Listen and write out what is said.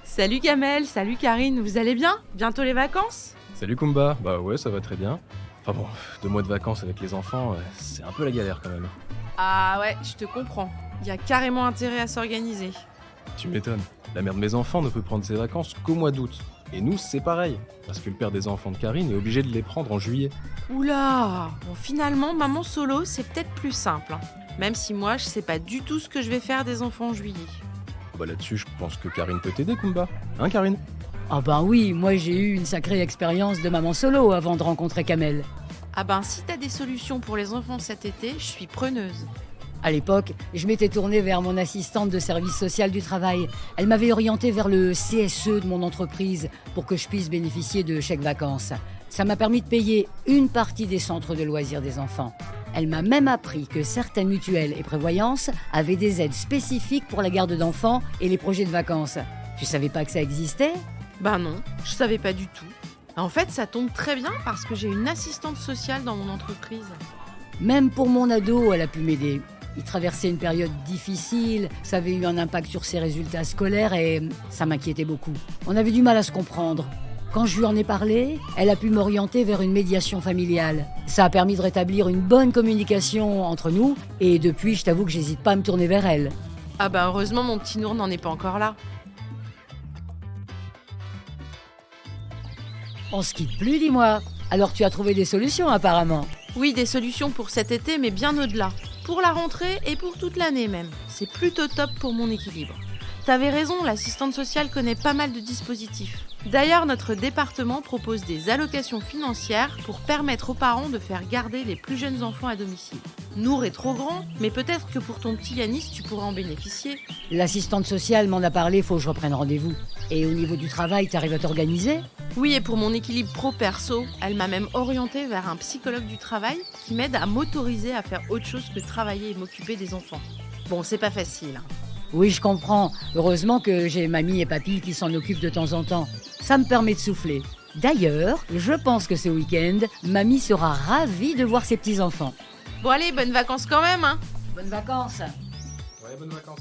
Salut Kamel, salut Karine, vous allez bien? Bientôt les vacances? Salut Kumba, bah ouais ça va très bien. Enfin bon, 2 mois de vacances avec les enfants, c'est un peu la galère quand même. Ah ouais, je te comprends. Il y a carrément intérêt à s'organiser. Tu m'étonnes, la mère de mes enfants ne peut prendre ses vacances qu'au mois d'août. Et nous c'est pareil, parce que le père des enfants de Karine est obligé de les prendre en juillet. Oula! Bon, finalement, maman solo, c'est peut-être plus simple, hein. Même si moi, je sais pas du tout ce que je vais faire des enfants en juillet. Ah bah là-dessus je pense que Karine peut t'aider Kumba. Hein Karine? Ah ben oui, moi j'ai eu une sacrée expérience de maman solo avant de rencontrer Kamel. Ah ben, si t'as des solutions pour les enfants cet été, je suis preneuse. À l'époque, je m'étais tournée vers mon assistante de service social du travail. Elle m'avait orientée vers le CSE de mon entreprise pour que je puisse bénéficier de chèques vacances. Ça m'a permis de payer une partie des centres de loisirs des enfants. Elle m'a même appris que certaines mutuelles et prévoyances avaient des aides spécifiques pour la garde d'enfants et les projets de vacances. Tu savais pas que ça existait ? Ben non, je savais pas du tout. En fait, ça tombe très bien parce que j'ai une assistante sociale dans mon entreprise. Même pour mon ado, elle a pu m'aider. Il traversait une période difficile, ça avait eu un impact sur ses résultats scolaires et ça m'inquiétait beaucoup. On avait du mal à se comprendre. Quand je lui en ai parlé, elle a pu m'orienter vers une médiation familiale. Ça a permis de rétablir une bonne communication entre nous et depuis, je t'avoue que j'hésite pas à me tourner vers elle. Ah bah heureusement, mon petit Nour n'en est pas encore là. On se quitte plus, dis-moi. Alors tu as trouvé des solutions apparemment. Oui, des solutions pour cet été, mais bien au-delà. Pour la rentrée et pour toute l'année même. C'est plutôt top pour mon équilibre. T'avais raison, l'assistante sociale connaît pas mal de dispositifs. D'ailleurs, notre département propose des allocations financières pour permettre aux parents de faire garder les plus jeunes enfants à domicile. Nour est trop grand, mais peut-être que pour ton petit Yanis, tu pourras en bénéficier. L'assistante sociale m'en a parlé, faut que je reprenne rendez-vous. Et au niveau du travail, t'arrives à t'organiser ? Oui, et pour mon équilibre pro-perso, elle m'a même orientée vers un psychologue du travail qui m'aide à m'autoriser à faire autre chose que travailler et m'occuper des enfants. Bon, c'est pas facile, hein. Oui, je comprends. Heureusement que j'ai mamie et papy qui s'en occupent de temps en temps. Ça me permet de souffler. D'ailleurs, je pense que ce week-end, mamie sera ravie de voir ses petits-enfants. Bon allez, bonnes vacances quand même, hein. Bonnes vacances. Ouais, bonnes vacances.